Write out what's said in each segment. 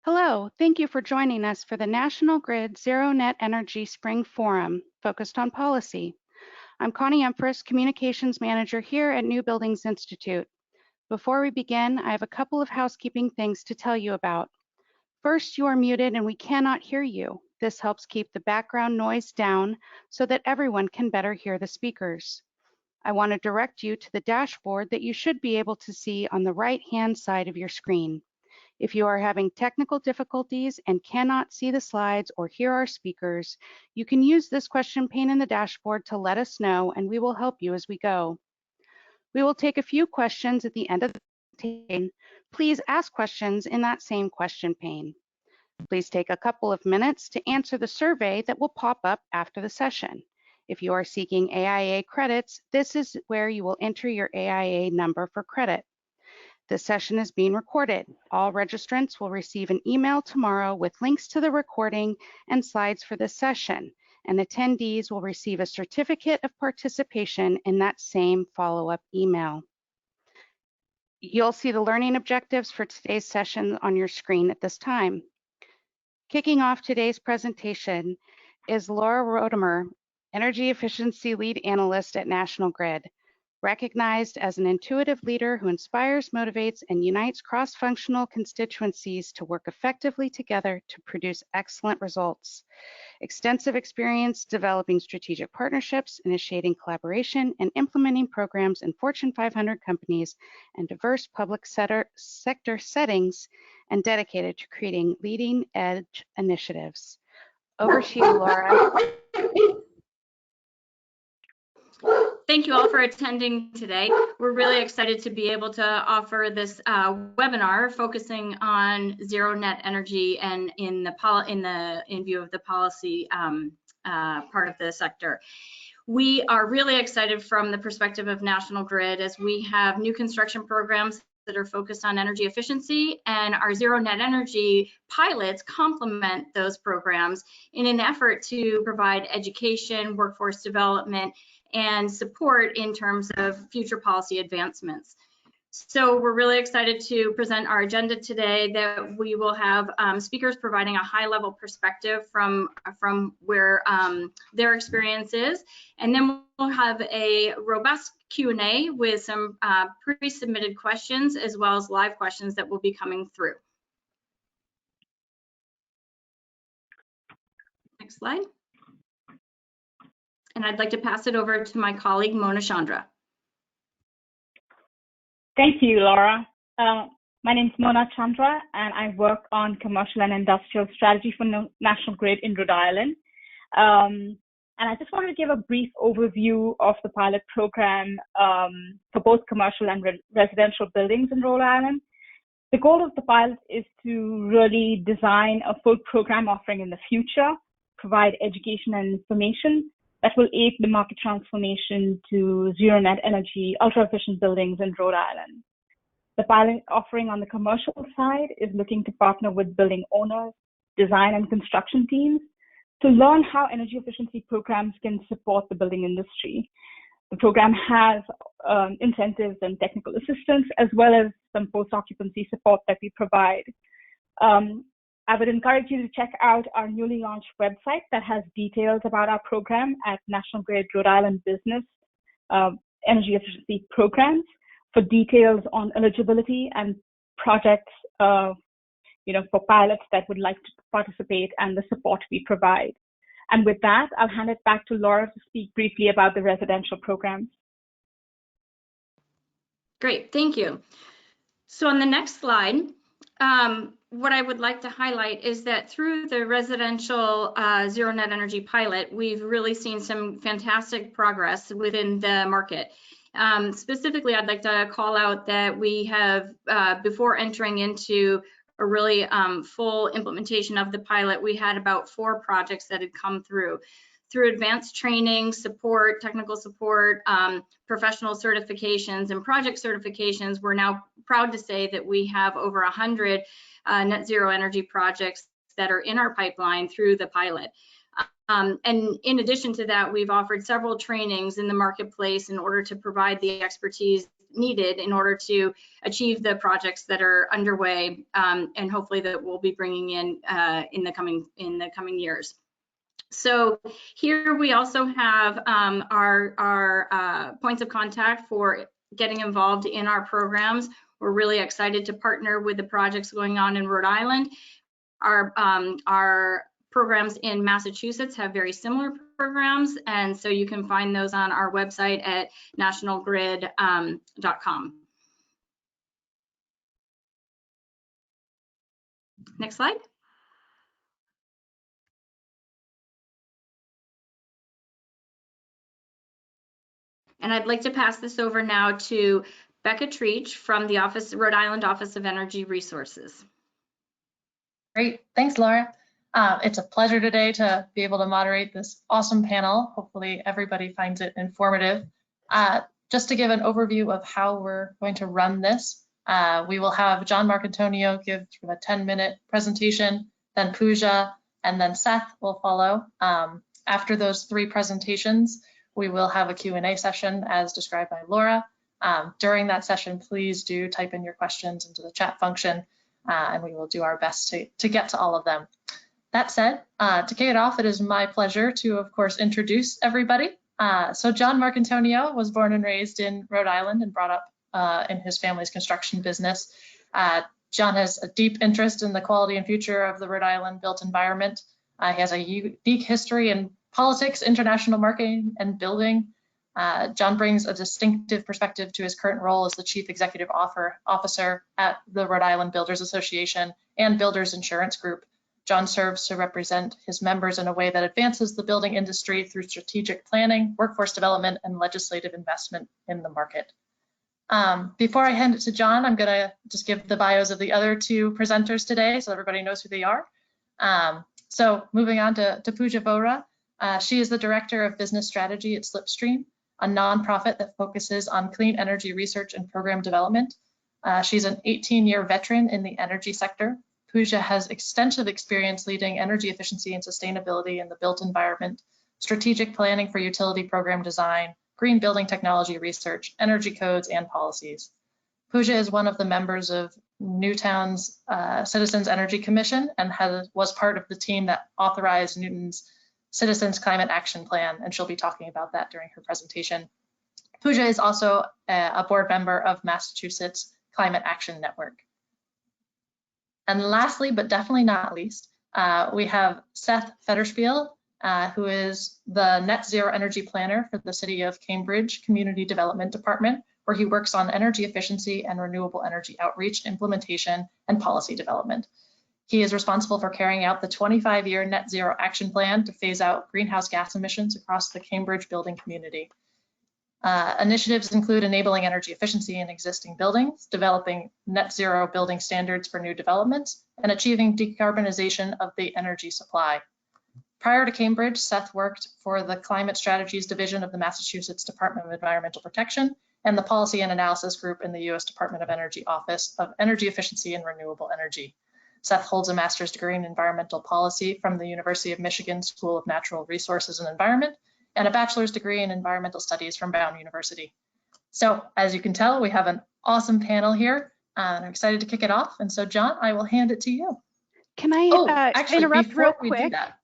Hello, thank you for joining us for the National Grid Zero Net Energy Spring Forum focused on policy. I'm Connie Empress, Communications Manager here at New Buildings Institute. Before we begin, I have a couple of housekeeping things to tell you about. First, you are muted and we cannot hear you. This helps keep the background noise down so that everyone can better hear the speakers. I want to direct you to the dashboard that you should be able to see on the right-hand side of your screen. If you are having technical difficulties and cannot see the slides or hear our speakers, you can use this question pane in the dashboard to let us know and we will help you as we go. We will take a few questions at the end of the presentation. Please ask questions in that same question pane. Please take a couple of minutes to answer the survey that will pop up after the session. If you are seeking AIA credits, this is where you will enter your AIA number for credit. This session is being recorded. All registrants will receive an email tomorrow with links to the recording and slides for this session, and attendees will receive a certificate of participation in that same follow-up email. You'll see the learning objectives for today's session on your screen at this time. Kicking off today's presentation is Laura Rodemer, Energy Efficiency Lead Analyst at National Grid. Recognized as an intuitive leader who inspires, motivates, and unites cross-functional constituencies to work effectively together to produce excellent results. Extensive experience developing strategic partnerships, initiating collaboration, and implementing programs in Fortune 500 companies and diverse public sector settings, and dedicated to creating leading-edge initiatives. Over to you, Laura. Thank you all for attending today. We're really excited to be able to offer this webinar focusing on zero net energy and in view of the policy part of the sector. We are really excited from the perspective of National Grid as we have new construction programs that are focused on energy efficiency, and our zero net energy pilots complement those programs in an effort to provide education, workforce development, and support in terms of future policy advancements. So we're really excited to present our agenda today, that we will have speakers providing a high-level perspective from where their experience is, and then we'll have a robust Q&A with some pre-submitted questions as well as live questions that will be coming through. Next slide. And I'd like to pass it over to my colleague, Mona Chandra. Thank you, Laura. My name is Mona Chandra, and I work on commercial and industrial strategy for National Grid in Rhode Island. And I just wanted to give a brief overview of the pilot program for both commercial and residential buildings in Rhode Island. The goal of the pilot is to really design a full program offering in the future, provide education and information that will aid the market transformation to zero net energy, ultra efficient buildings in Rhode Island. The pilot offering on the commercial side is looking to partner with building owners, design and construction teams to learn how energy efficiency programs can support the building industry. The program has incentives and technical assistance, as well as some post-occupancy support that we provide. I would encourage you to check out our newly launched website that has details about our program at National Grid Rhode Island Business Energy Efficiency Programs for details on eligibility and projects for pilots that would like to participate and the support we provide. And with that, I'll hand it back to Laura to speak briefly about the residential programs. Great, thank you. So on the next slide, what I would like to highlight is that through the residential zero net energy pilot, we've really seen some fantastic progress within the market. Specifically, I'd like to call out that we have, before entering into a really full implementation of the pilot, we had about 4 projects that had come through advanced training, support, technical support, professional certifications, and project certifications. We're now proud to say that we have over 100 net zero energy projects that are in our pipeline through the pilot. And in addition to that, we've offered several trainings in the marketplace in order to provide the expertise needed in order to achieve the projects that are underway, and hopefully that we'll be bringing in the coming years. So here we also have our points of contact for getting involved in our programs. We're really excited to partner with the projects going on in Rhode Island. Our programs in Massachusetts have very similar programs, and so you can find those on our website at nationalgrid.com. Next slide. And I'd like to pass this over now to Becca Treach from the Rhode Island Office of Energy Resources. Great, thanks, Laura. It's a pleasure today to be able to moderate this awesome panel. Hopefully everybody finds it informative. Just to give an overview of how we're going to run this, we will have John Marcantonio give a 10-minute presentation, then Pooja, and then Seth will follow. After those 3 presentations, we will have a Q&A session as described by Laura. During that session, please do type in your questions into the chat function, and we will do our best to get to all of them. That said, to kick it off, it is my pleasure to, of course, introduce everybody. So John Marcantonio was born and raised in Rhode Island and brought up in his family's construction business. John has a deep interest in the quality and future of the Rhode Island built environment. He has a unique history in politics, international marketing, and building. John brings a distinctive perspective to his current role as the Chief Executive Officer at the Rhode Island Builders Association and Builders Insurance Group. John serves to represent his members in a way that advances the building industry through strategic planning, workforce development, and legislative investment in the market. Before I hand it to John, I'm going to just give the bios of the other 2 presenters today so everybody knows who they are. So moving on to Pooja Vohra. She is the Director of Business Strategy at Slipstream, a nonprofit that focuses on clean energy research and program development. She's an 18-year veteran in the energy sector. Pooja has extensive experience leading energy efficiency and sustainability in the built environment, strategic planning for utility program design, green building technology research, energy codes, and policies. Pooja is one of the members of Newtown's Citizens Energy Commission and was part of the team that authorized Newton's Citizens Climate Action Plan, and she'll be talking about that during her presentation. Pooja is also a board member of Massachusetts Climate Action Network. And lastly, but definitely not least, we have Seth Federspiel, who is the Net Zero Energy Planner for the City of Cambridge Community Development Department, where he works on energy efficiency and renewable energy outreach, implementation, and policy development. He is responsible for carrying out the 25-year Net Zero Action Plan to phase out greenhouse gas emissions across the Cambridge building community. Initiatives include enabling energy efficiency in existing buildings, developing net zero building standards for new developments, and achieving decarbonization of the energy supply. Prior to Cambridge, Seth worked for the Climate Strategies Division of the Massachusetts Department of Environmental Protection and the Policy and Analysis Group in the U.S. Department of Energy Office of Energy Efficiency and Renewable Energy. Seth holds a master's degree in environmental policy from the University of Michigan School of Natural Resources and Environment, and a bachelor's degree in environmental studies from Brown University. So as you can tell, we have an awesome panel here. I'm excited to kick it off. And so John, I will hand it to you. Can I actually, interrupt real we quick? Do that,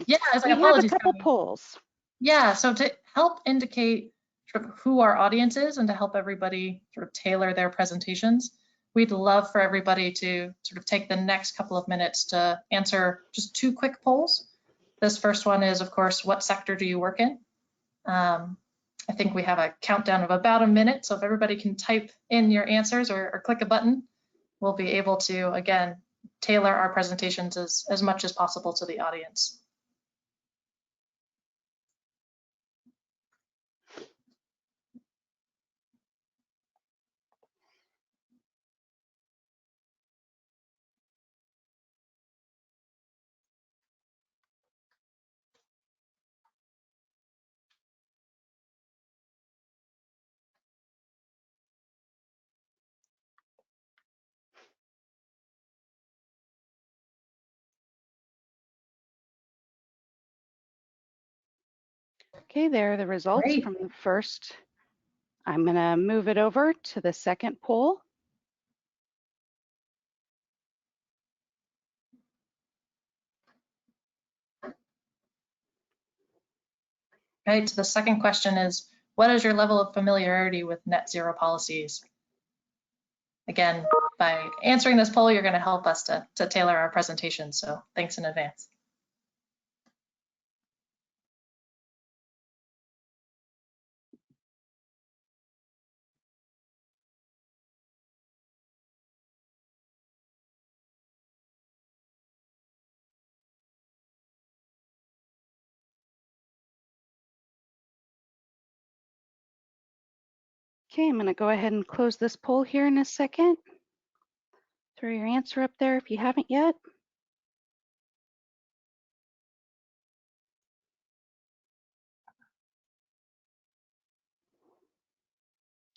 yeah, we have a couple polls. Yeah, so to help indicate sort of who our audience is and to help everybody sort of tailor their presentations, we'd love for everybody to sort of take the next couple of minutes to answer just 2 quick polls. This first one is, of course, what sector do you work in? I think we have a countdown of about a minute, so if everybody can type in your answers or click a button, we'll be able to, again, tailor our presentations as much as possible to the audience. Okay, there are the results Great. from the first I'm going to move it over to the second poll. Okay, so the second question is, what is your level of familiarity with net zero policies? Again, by answering this poll, you're going to help us to tailor our presentation. So thanks in advance. Okay, I'm going to go ahead and close this poll here in a second. Throw your answer up there if you haven't yet.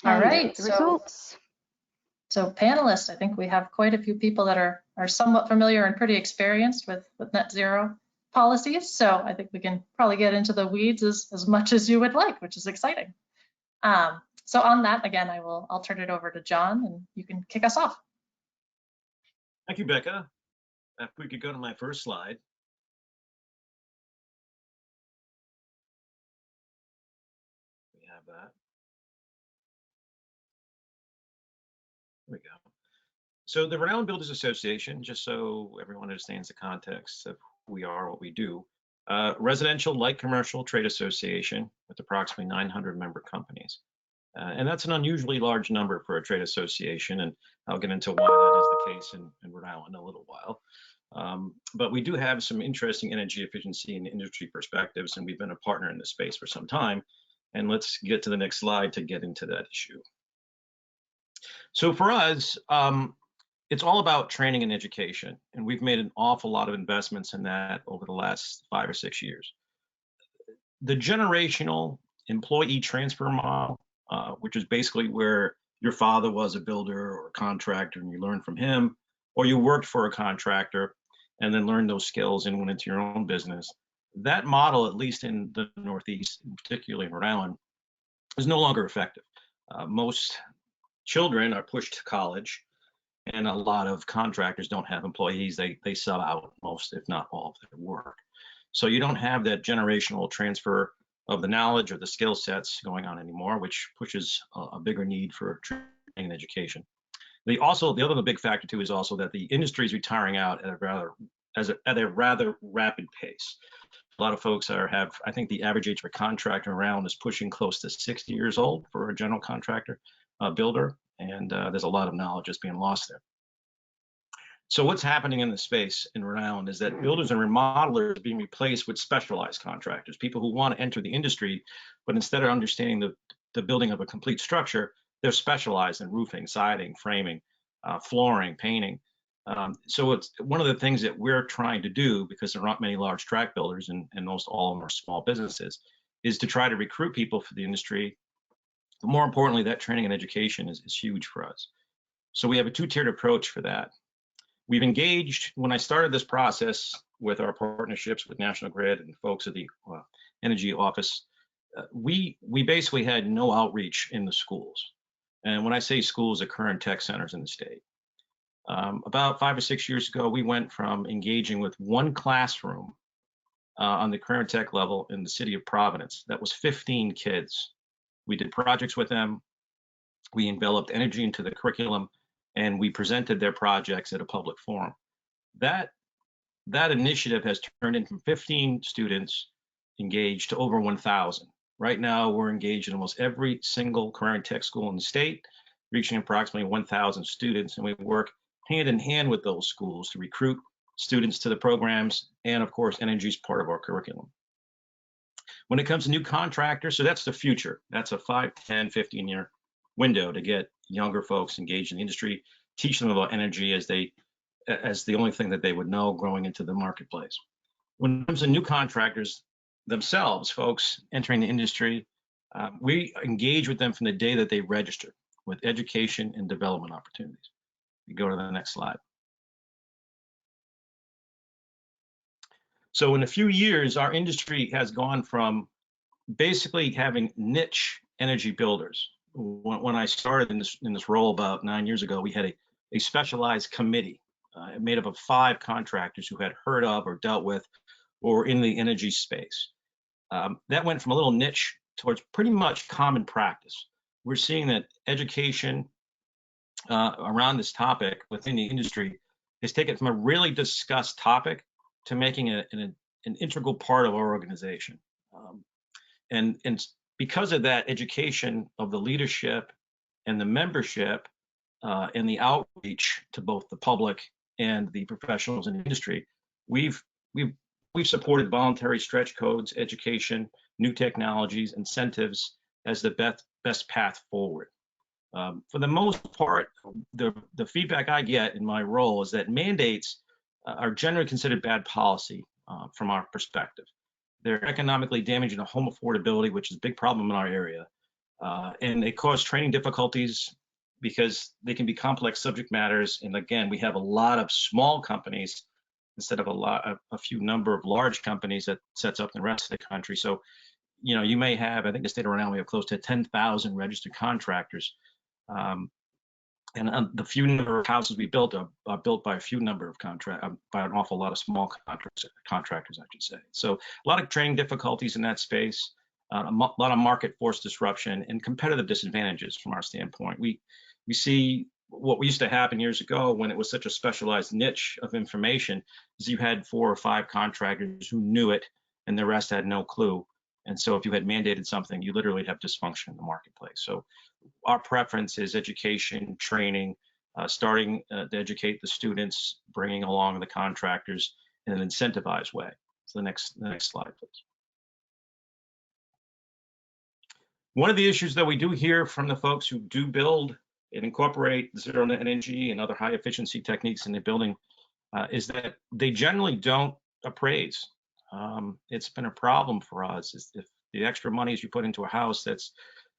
All And right, the results. So panelists, I think we have quite a few people that are somewhat familiar and pretty experienced with net zero policies. So I think we can probably get into the weeds as much as you would like, which is exciting. So on that, again, I'll turn it over to John and you can kick us off. Thank you, Becca. If we could go to my first slide. We have that. There we go. So the Rhode Island Builders Association, just so everyone understands the context of who we are, what we do, residential light commercial trade association with approximately 900 member companies. And that's an unusually large number for a trade association, and I'll get into why that is the case in Rhode Island in a little while. But we do have some interesting energy efficiency and industry perspectives, and we've been a partner in this space for some time. And let's get to the next slide to get into that issue. So for us, it's all about training and education, and we've made an awful lot of investments in that over the last 5 or 6 years. The generational employee transfer model, which is basically where your father was a builder or a contractor and you learned from him, or you worked for a contractor and then learned those skills and went into your own business. That model, at least in the Northeast, particularly in Rhode Island, is no longer effective. Most children are pushed to college, and a lot of contractors don't have employees. They sub out most, if not all, of their work. So you don't have that generational transfer of the knowledge or the skill sets going on anymore, which pushes a bigger need for training and education. The other big factor too is also that the industry is retiring out at a rather rapid pace. A lot of folks I think the average age of a contractor around is pushing close to 60 years old for a general contractor builder, and there's a lot of knowledge that's being lost there. So what's happening in the space in Rhode Island is that builders and remodelers are being replaced with specialized contractors, people who want to enter the industry, but instead of understanding the building of a complete structure, they're specialized in roofing, siding, framing, flooring, painting. So it's one of the things that we're trying to do, because there aren't many large tract builders and most all of them are small businesses, is to try to recruit people for the industry. But more importantly, that training and education is huge for us. So we have a two-tiered approach for that. We've engaged, when I started this process with our partnerships with National Grid and folks at the Energy Office, we basically had no outreach in the schools. And when I say schools, the current tech centers in the state. About 5 or 6 years ago, we went from engaging with one classroom on the current tech level in the city of Providence. That was 15 kids. We did projects with them. We enveloped energy into the curriculum, and we presented their projects at a public forum. That initiative has turned in from 15 students engaged to over 1,000. Right now, we're engaged in almost every single current tech school in the state, reaching approximately 1,000 students, and we work hand in hand with those schools to recruit students to the programs, and of course, energy is part of our curriculum. When it comes to new contractors, so that's the future. That's a 5, 10, 15-year window to get younger folks engaged in the industry, teach them about energy as the only thing that they would know growing into the marketplace. When it comes to new contractors themselves, folks entering the industry, we engage with them from the day that they register with education and development opportunities. We go to the next slide. So in a few years, our industry has gone from basically having niche energy builders, when I started in this role about 9 years ago, we had a specialized committee made up of 5 contractors who had heard of or dealt with or in the energy space. That went from a little niche towards pretty much common practice. We're seeing that education around this topic within the industry has taken from a really discussed topic to making it an integral part of our organization. And because of that education of the leadership and the membership and the outreach to both the public and the professionals in the industry, we've supported voluntary stretch codes, education, new technologies, incentives as the best path forward. For the most part, the feedback I get in my role is that mandates are generally considered bad policy from our perspective. They're economically damaging to home affordability, which is a big problem in our area. And they cause training difficulties because they can be complex subject matters. And again, we have a lot of small companies instead of a few number of large companies that sets up the rest of the country. So, you may have, I think the state of Rhode Island, we have close to 10,000 registered contractors. And the few number of houses we built are built by a few number of by an awful lot of small contractors, I should say. So a lot of training difficulties in that space, a lot of market force disruption and competitive disadvantages from our standpoint. We see what used to happen years ago when it was such a specialized niche of information is you had 4 or 5 contractors who knew it and the rest had no clue. And so if you had mandated something, you literally have dysfunction in the marketplace. So our preference is education, training, starting to educate the students, bringing along the contractors in an incentivized way. So the next slide, please. One of the issues that we do hear from the folks who do build and incorporate zero net energy and other high efficiency techniques in the building is that they generally don't appraise. It's been a problem for us. If the extra monies you put into a house that's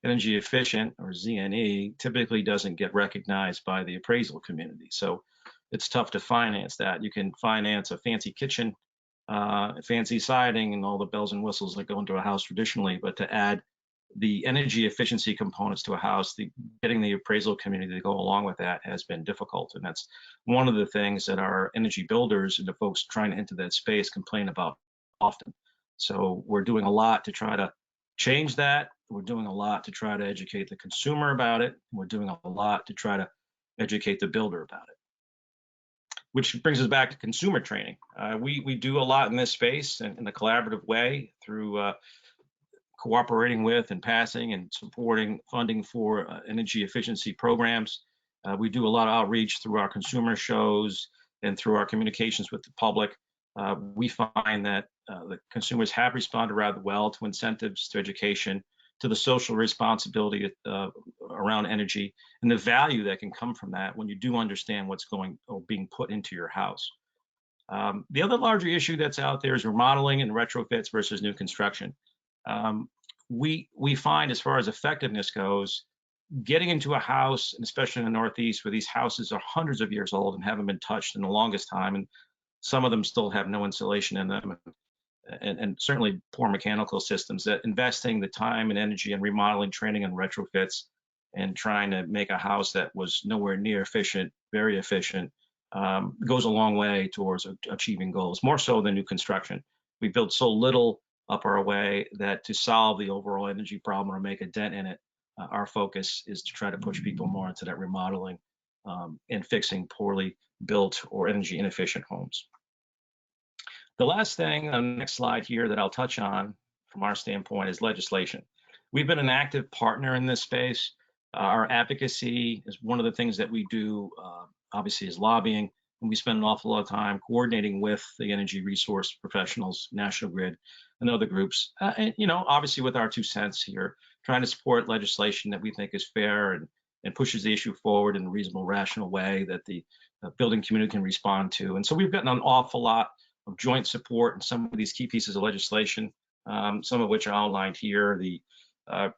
energy efficient or ZNE typically doesn't get recognized by the appraisal community. So it's tough to finance that. You can finance a fancy kitchen, fancy siding and all the bells and whistles that go into a house traditionally, but to add the energy efficiency components to a house, getting the appraisal community to go along with that has been difficult. And that's one of the things that our energy builders and the folks trying to enter that space complain about often. So we're doing a lot to try to change that. We're doing a lot to try to educate the consumer about it. We're doing a lot to try to educate the builder about it. Which brings us back to consumer training. We do a lot in this space in a collaborative way through cooperating with and passing and supporting funding for energy efficiency programs. We do a lot of outreach through our consumer shows and through our communications with the public. We find that the consumers have responded rather well to incentives, to education, to the social responsibility around energy and the value that can come from that when you do understand what's going or being put into your house. The other larger issue that's out there is remodeling and retrofits versus new construction. We find, as far as effectiveness goes, getting into a house, and especially in the Northeast, where these houses are hundreds of years old and haven't been touched in the longest time, and some of them still have no insulation in them, and certainly poor mechanical systems, that investing the time and energy and remodeling, training, and retrofits, and trying to make a house that was nowhere near efficient, very efficient, goes a long way towards achieving goals, more so than new construction. We build so little up our way that to solve the overall energy problem or make a dent in it, our focus is to try to push people more into that remodeling and fixing poorly built or energy inefficient homes. The last thing on the next slide here that I'll touch on from our standpoint is legislation. We've been an active partner in this space. Our advocacy is one of the things that we do, obviously, is lobbying. And we spend an awful lot of time coordinating with the energy resource professionals, National Grid, and other groups. And, obviously with our 2 cents here, trying to support legislation that we think is fair and pushes the issue forward in a reasonable, rational way that the building community can respond to. And so we've gotten an awful lot of joint support in some of these key pieces of legislation, some of which are outlined here: the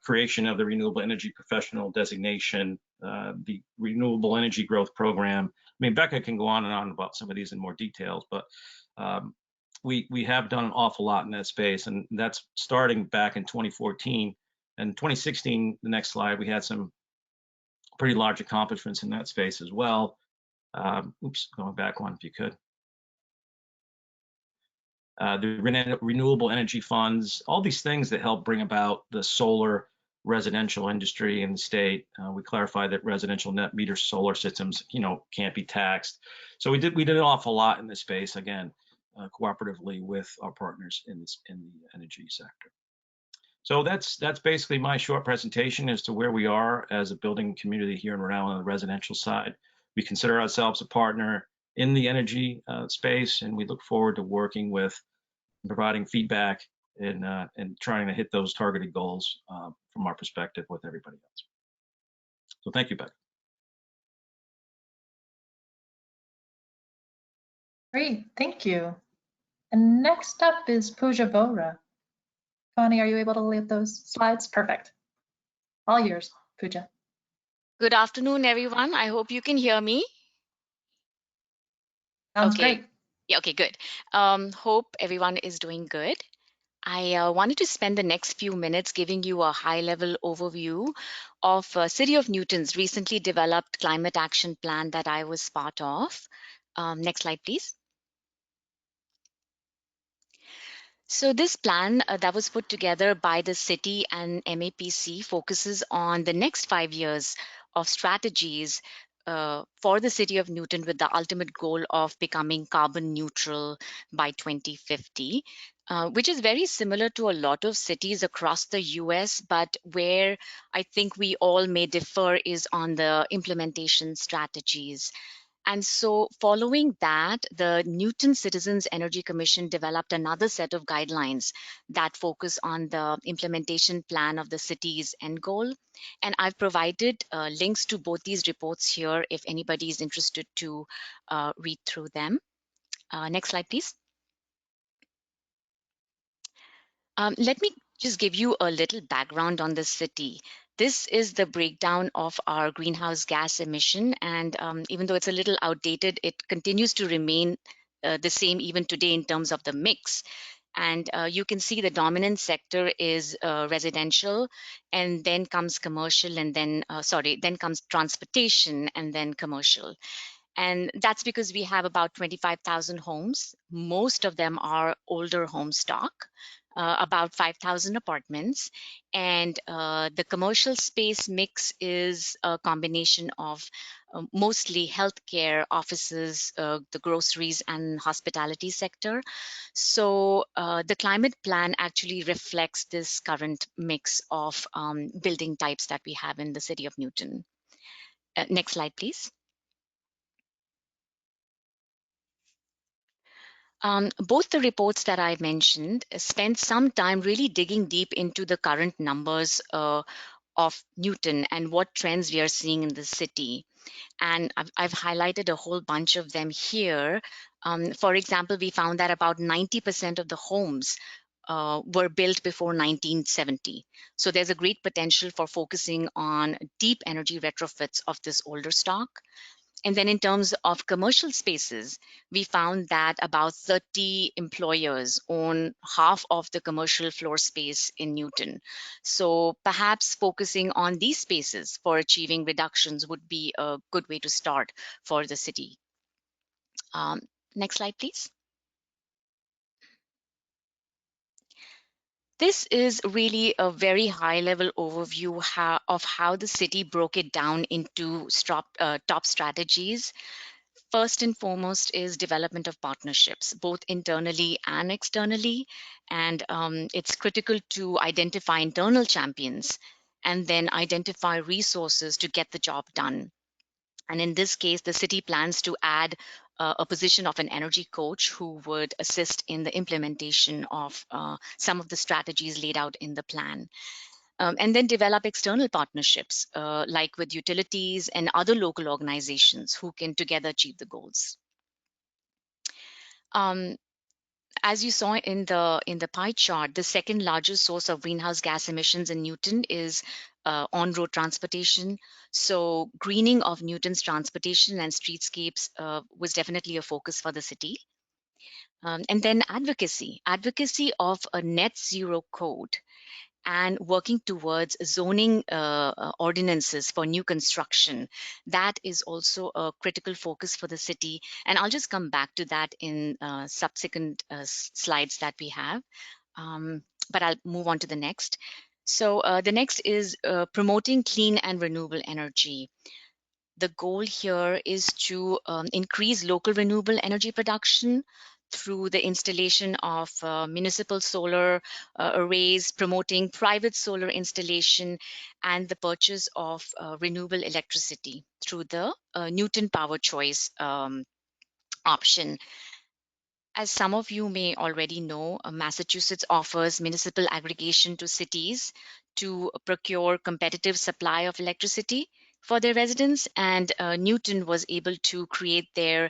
creation of the Renewable Energy Professional designation, the Renewable Energy Growth Program. I mean, Becca can go on and on about some of these in more details, but we have done an awful lot in that space, and that's starting back in 2014 In 2016, the next slide, we had some pretty large accomplishments in that space as well. Oops, going back one if you could. The renewable energy funds, all these things that help bring about the solar residential industry in the state. We clarified that residential net meter solar systems, can't be taxed. So we did an awful lot in this space, again, cooperatively with our partners in the energy sector. So that's basically my short presentation as to where we are as a building community here in Rhode Island on the residential side. We consider ourselves a partner in the energy space, and we look forward to working with, providing feedback, and trying to hit those targeted goals from our perspective with everybody else. So thank you, Beck. Great, thank you. And next up is Pooja Vohra. Connie, are you able to leave those slides? Perfect. All yours, Pooja. Good afternoon, everyone. I hope you can hear me. Sounds Okay. great. Yeah, okay, good. Hope everyone is doing good. I wanted to spend the next few minutes giving you a high-level overview of City of Newton's recently developed climate action plan that I was part of. Next slide, please. So this plan that was put together by the city and MAPC focuses on the next 5 years of strategies for the city of Newton, with the ultimate goal of becoming carbon neutral by 2050, which is very similar to a lot of cities across the US, but where I think we all may differ is on the implementation strategies. And so following that, the Newton Citizens Energy Commission developed another set of guidelines that focus on the implementation plan of the city's end goal. And I've provided links to both these reports here if anybody is interested to read through them. Next slide, please. Let me just give you a little background on the city. This is the breakdown of our greenhouse gas emission, and even though it's a little outdated, it continues to remain the same even today in terms of the mix. And you can see the dominant sector is residential, and then comes commercial, and then then comes transportation, and then commercial. And that's because we have about 25,000 homes. Most of them are older home stock. About 5,000 apartments, and the commercial space mix is a combination of mostly healthcare, offices, the groceries, and hospitality sector. So the climate plan actually reflects this current mix of building types that we have in the city of Newton. Next slide, please. Both the reports that I mentioned spent some time really digging deep into the current numbers of Newton and what trends we are seeing in the city. And I've highlighted a whole bunch of them here. For example, we found that about 90% of the homes were built before 1970. So there's a great potential for focusing on deep energy retrofits of this older stock. And then in terms of commercial spaces, we found that about 30 employers own half of the commercial floor space in Newton. So perhaps focusing on these spaces for achieving reductions would be a good way to start for the city. Next slide, please. This is really a very high-level overview of how the city broke it down into top strategies. First and foremost is development of partnerships, both internally and externally. And it's critical to identify internal champions and then identify resources to get the job done. And in this case, the city plans to add a position of an energy coach who would assist in the implementation of some of the strategies laid out in the plan. And then develop external partnerships, like with utilities and other local organizations who can together achieve the goals. As you saw in the pie chart, the second largest source of greenhouse gas emissions in Newton is on-road transportation. So greening of Newton's transportation and streetscapes was definitely a focus for the city. And then advocacy of a net zero code. and working towards zoning ordinances for new construction. That is also a critical focus for the city. And I'll just come back to that in subsequent slides that we have. But I'll move on to the next. So the next is promoting clean and renewable energy. The goal here is to increase local renewable energy production through the installation of municipal solar arrays, promoting private solar installation, and the purchase of renewable electricity through the Newton Power Choice option. As some of you may already know, Massachusetts offers municipal aggregation to cities to procure competitive supply of electricity for their residents, and Newton was able to create their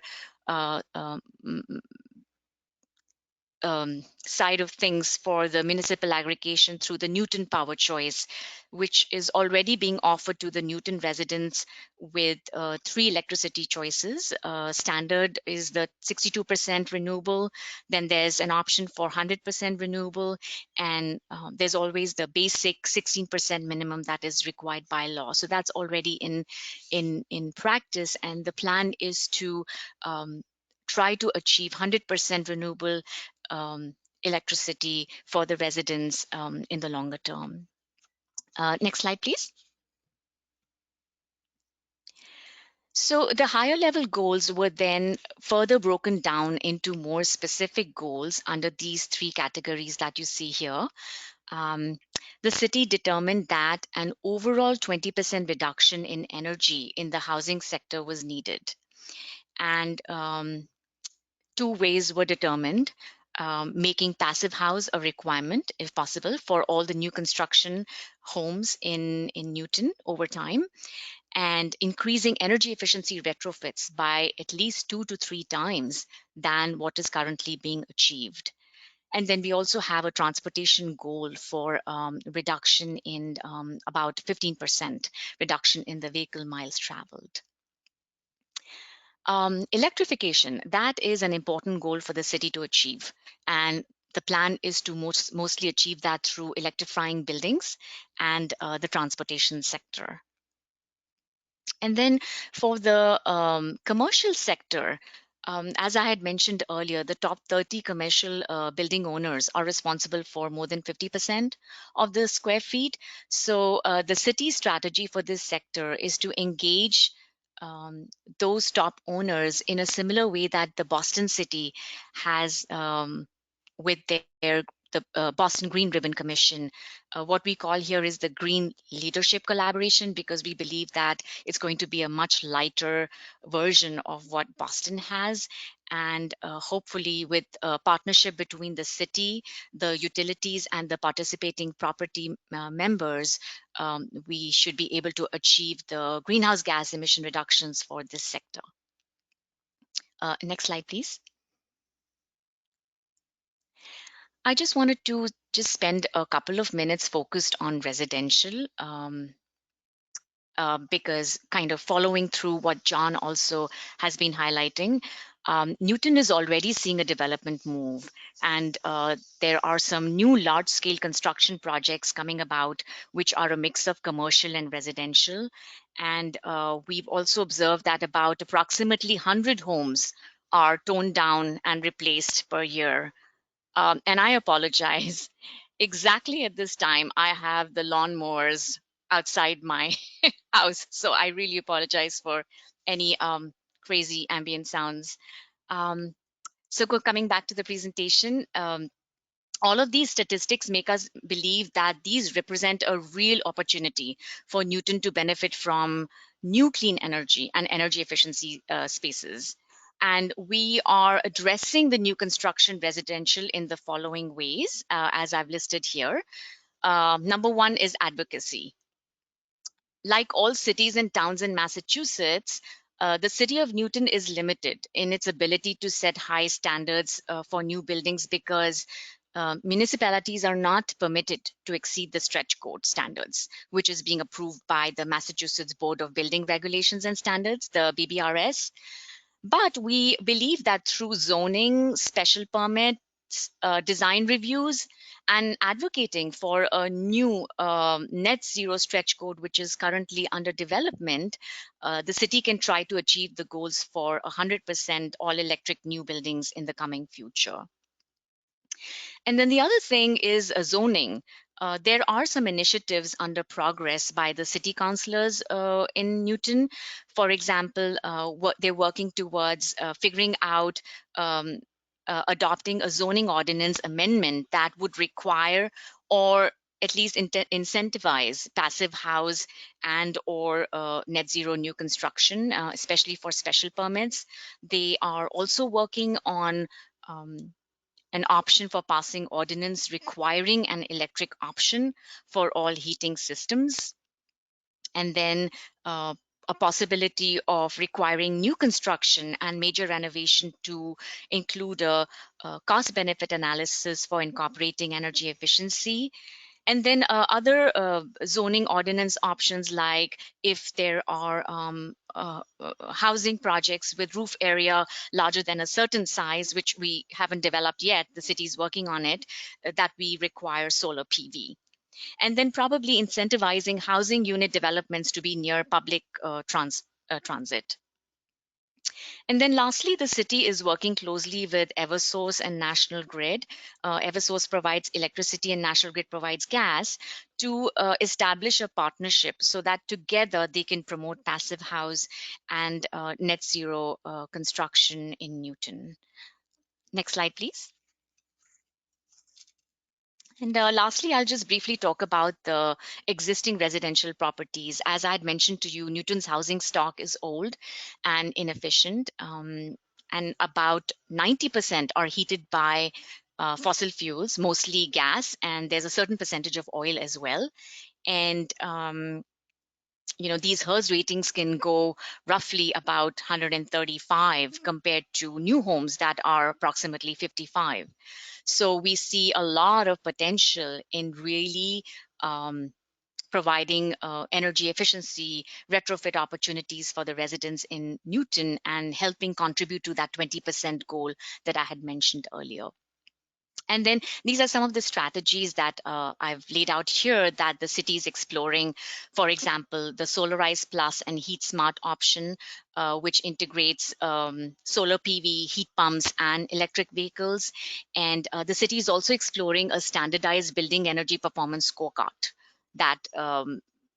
side of things for the municipal aggregation through the Newton Power Choice, which is already being offered to the Newton residents with 3 electricity choices. Standard is the 62% renewable, then there's an option for 100% renewable, and there's always the basic 16% minimum that is required by law. So that's already in practice, and the plan is to try to achieve 100% renewable electricity for the residents in the longer term. Next slide, please. So the higher level goals were then further broken down into more specific goals under these 3 categories that you see here. The city determined that an overall 20% reduction in energy in the housing sector was needed. And 2 ways were determined. Making passive house a requirement, if possible, for all the new construction homes in Newton over time, and increasing energy efficiency retrofits by at least 2 to 3 times than what is currently being achieved. And then we also have a transportation goal for reduction in about 15% reduction in the vehicle miles traveled. Electrification, that is an important goal for the city to achieve. And the plan is to mostly achieve that through electrifying buildings and the transportation sector. And then for the commercial sector, as I had mentioned earlier, the top 30 commercial building owners are responsible for more than 50% of the square feet. So the city's strategy for this sector is to engage those top owners in a similar way that the Boston City has with the Boston Green Ribbon Commission. What we call here is the Green Leadership Collaboration, because we believe that it's going to be a much lighter version of what Boston has. And hopefully with a partnership between the city, the utilities, and the participating property members, we should be able to achieve the greenhouse gas emission reductions for this sector. Next slide, please. I just wanted to spend a couple of minutes focused on residential, because kind of following through what John also has been highlighting, Newton is already seeing a development move, and there are some new large-scale construction projects coming about, which are a mix of commercial and residential. And we've also observed that about approximately 100 homes are torn down and replaced per year. And I apologize. Exactly at this time, I have the lawnmowers outside my house, so I really apologize for any crazy ambient sounds. So coming back to the presentation, all of these statistics make us believe that these represent a real opportunity for Newton to benefit from new clean energy and energy efficiency spaces. And we are addressing the new construction residential in the following ways, as I've listed here. Number 1 is advocacy. Like all cities and towns in Massachusetts, the city of Newton is limited in its ability to set high standards for new buildings because municipalities are not permitted to exceed the stretch code standards, which is being approved by the Massachusetts Board of Building Regulations and Standards, the BBRS. But we believe that through zoning, special permit, design reviews and advocating for a new net zero stretch code, which is currently under development, the city can try to achieve the goals for 100% all electric new buildings in the coming future. And then the other thing is zoning. There are some initiatives under progress by the city councillors in Newton. For example, they're working towards figuring out adopting a zoning ordinance amendment that would require or at least incentivize passive house and or net zero new construction, especially for special permits. They are also working on an option for passing ordinance requiring an electric option for all heating systems. And then a possibility of requiring new construction and major renovation to include a cost benefit analysis for incorporating energy efficiency. And then other zoning ordinance options, like if there are housing projects with roof area larger than a certain size, which we haven't developed yet, the city's working on it, that we require solar PV. And then probably incentivizing housing unit developments to be near public transit. And then lastly, the city is working closely with Eversource and National Grid. Eversource provides electricity and National Grid provides gas to establish a partnership so that together they can promote passive house and net zero construction in Newton. Next slide, please. And lastly, I'll just briefly talk about the existing residential properties. As I had mentioned to you, Newton's housing stock is old and inefficient, and about 90% are heated by fossil fuels, mostly gas, and there's a certain percentage of oil as well. And these HERS ratings can go roughly about 135 compared to new homes that are approximately 55. So we see a lot of potential in really providing energy efficiency retrofit opportunities for the residents in Newton and helping contribute to that 20% goal that I had mentioned earlier. And then these are some of the strategies that I've laid out here that the city is exploring. For example, the Solarize Plus and Heat Smart option, which integrates solar PV, heat pumps, and electric vehicles. And the city is also exploring a standardized building energy performance scorecard that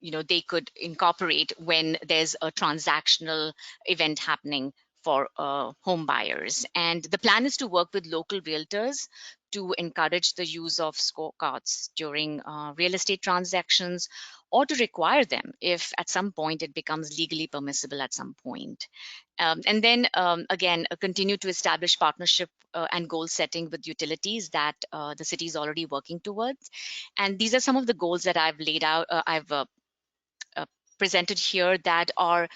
they could incorporate when there's a transactional event happening for home buyers. And the plan is to work with local realtors to encourage the use of scorecards during real estate transactions, or to require them if at some point it becomes legally permissible at some point. And then again, continue to establish partnership and goal setting with utilities that the city is already working towards. And these are some of the goals that I've laid out, I've presented here that are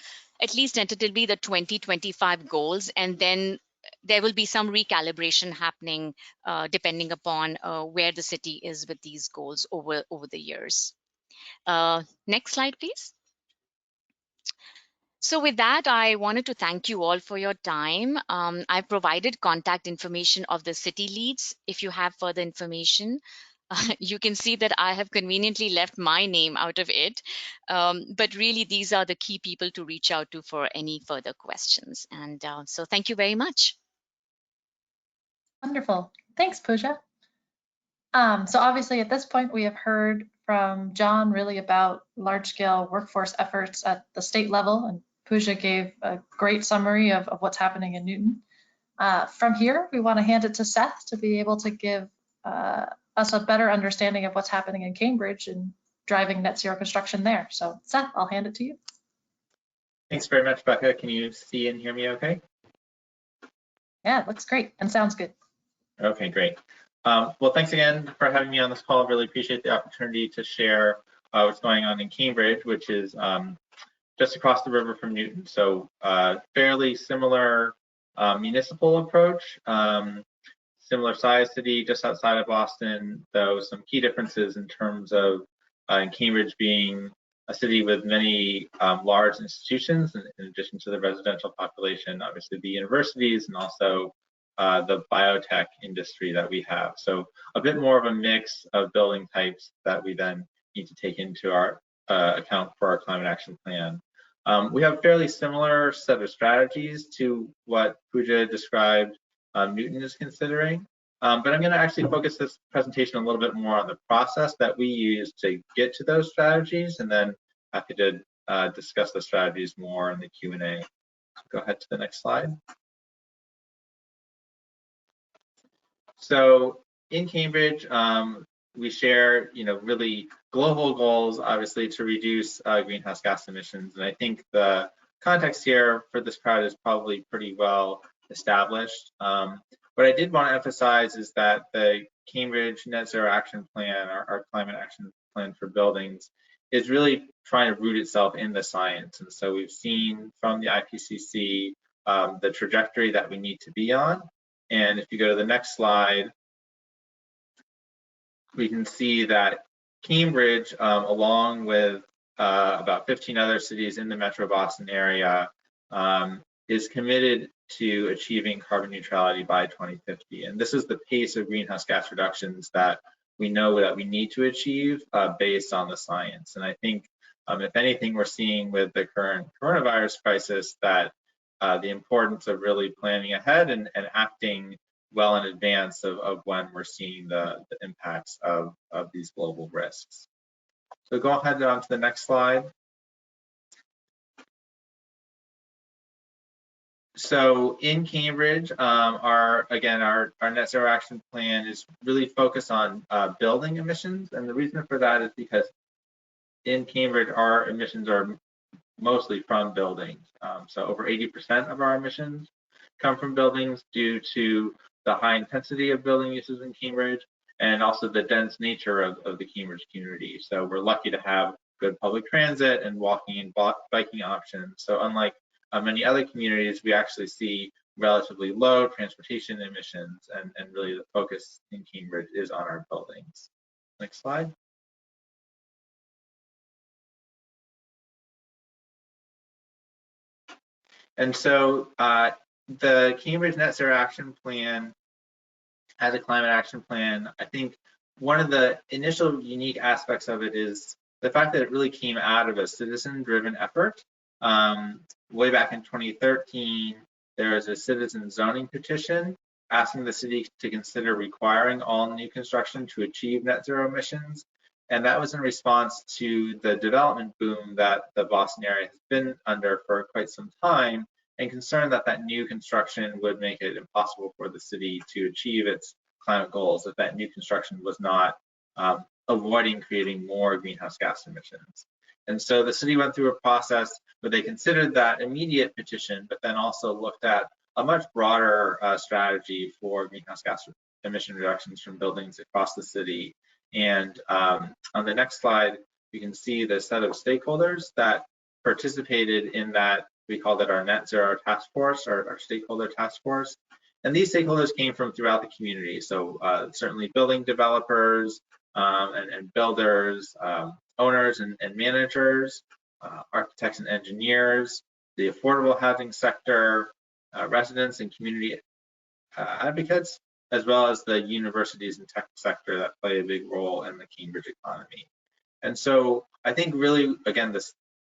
at least tentatively the 2025 goals, and then there will be some recalibration happening depending upon where the city is with these goals over the years. Next slide, please. So with that, I wanted to thank you all for your time. I've provided contact information of the city leads. If you have further information, you can see that I have conveniently left my name out of it. But really, these are the key people to reach out to for any further questions. And so thank you very much. Wonderful. Thanks, Pooja. So obviously at this point, we have heard from John really about large-scale workforce efforts at the state level, and Pooja gave a great summary of what's happening in Newton. From here, we want to hand it to Seth to be able to give us a better understanding of what's happening in Cambridge and driving net zero construction there. So Seth, I'll hand it to you. Thanks very much, Becca. Can you see and hear me okay? Yeah, it looks great and sounds good. Okay, great. Well, thanks again for having me on this call. Really appreciate the opportunity to share what's going on in Cambridge, which is just across the river from Newton. So fairly similar municipal approach, similar size city just outside of Boston, though some key differences in terms of in Cambridge being a city with many large institutions, in addition to the residential population, obviously the universities and also the biotech industry that we have. So a bit more of a mix of building types that we then need to take into our account for our climate action plan. We have a fairly similar set of strategies to what Pooja described Newton is considering. But I'm going to actually focus this presentation a little bit more on the process that we use to get to those strategies, and then happy to discuss the strategies more in the Q&A. Go ahead to the next slide. So in Cambridge, we share, really global goals, obviously, to reduce greenhouse gas emissions. And I think the context here for this crowd is probably pretty well established. What I did want to emphasize is that the Cambridge Net Zero Action Plan, our climate action plan for buildings, is really trying to root itself in the science. And so we've seen from the IPCC the trajectory that we need to be on. And if you go to the next slide, we can see that Cambridge, along with about 15 other cities in the Metro Boston area, is committed to achieving carbon neutrality by 2050. And this is the pace of greenhouse gas reductions that we know that we need to achieve based on the science. And I think, if anything, we're seeing with the current coronavirus crisis that the importance of really planning ahead and acting well in advance of when we're seeing the impacts of these global risks. So go ahead on to the next slide. So in Cambridge, our Net Zero Action Plan is really focused on building emissions. And the reason for that is because in Cambridge, our emissions are mostly from buildings. So over 80% of our emissions come from buildings due to the high intensity of building uses in Cambridge and also the dense nature of the Cambridge community. So we're lucky to have good public transit and walking and biking options. So unlike many other communities, we actually see relatively low transportation emissions, and really the focus in Cambridge is on our buildings. Next slide. And so the Cambridge Net Zero Action Plan as a climate action plan, I think one of the initial unique aspects of it is the fact that it really came out of a citizen-driven effort. Way back in 2013, there was a citizen zoning petition asking the city to consider requiring all new construction to achieve net zero emissions. And that was in response to the development boom that the Boston area has been under for quite some time, and concerned that that new construction would make it impossible for the city to achieve its climate goals, if that new construction was not avoiding creating more greenhouse gas emissions. And so the city went through a process where they considered that immediate petition, but then also looked at a much broader strategy for greenhouse gas emission reductions from buildings across the city. And on the next slide, you can see the set of stakeholders that participated in that. We called it our Net Zero Task Force, or our stakeholder task force. And these stakeholders came from throughout the community. So certainly building developers and builders, owners and managers, architects and engineers, the affordable housing sector, residents and community advocates, as well as the universities and tech sector that play a big role in the Cambridge economy. And so I think really, again,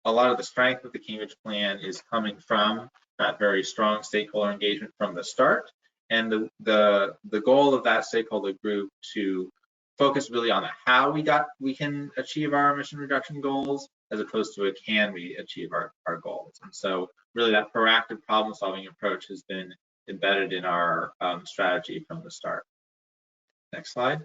a lot of the strength of the Cambridge plan is coming from that very strong stakeholder engagement from the start, and the goal of that stakeholder group to focus really on how we can achieve our emission reduction goals, as opposed to a can we achieve our goals. And so really that proactive problem solving approach has been embedded in our strategy from the start. Next slide.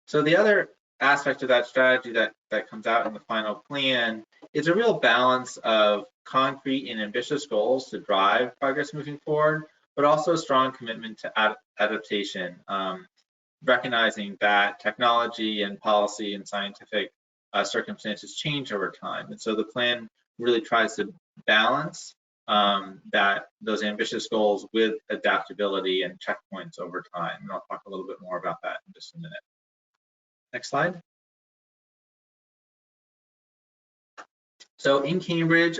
So the other aspect of that strategy that comes out in the final plan is a real balance of concrete and ambitious goals to drive progress moving forward, but also a strong commitment to adaptation, recognizing that technology and policy and scientific circumstances change over time. And so the plan really tries to balance those ambitious goals with adaptability and checkpoints over time. And I'll talk a little bit more about that in just a minute. Next slide. So in Cambridge,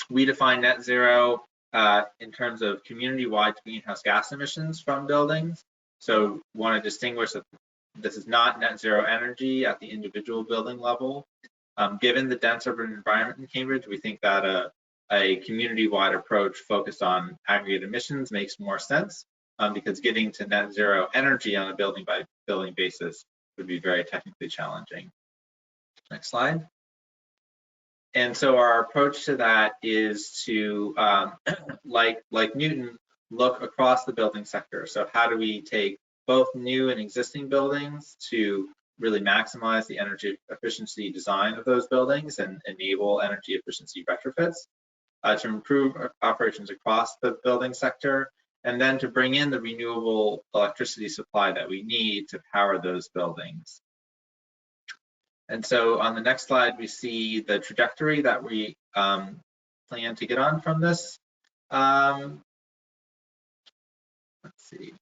we define net zero in terms of community-wide greenhouse gas emissions from buildings. So want to distinguish that this is not net zero energy at the individual building level. Given the dense urban environment in Cambridge, we think that a community-wide approach focused on aggregate emissions makes more sense, because getting to net zero energy on a building by building basis would be very technically challenging. Next slide. And so our approach to that is to, like Newton, look across the building sector. So how do we take both new and existing buildings to really maximize the energy efficiency design of those buildings and enable energy efficiency retrofits to improve operations across the building sector, and then to bring in the renewable electricity supply that we need to power those buildings. And so on the next slide, we see the trajectory that we plan to get on from this. Let's see.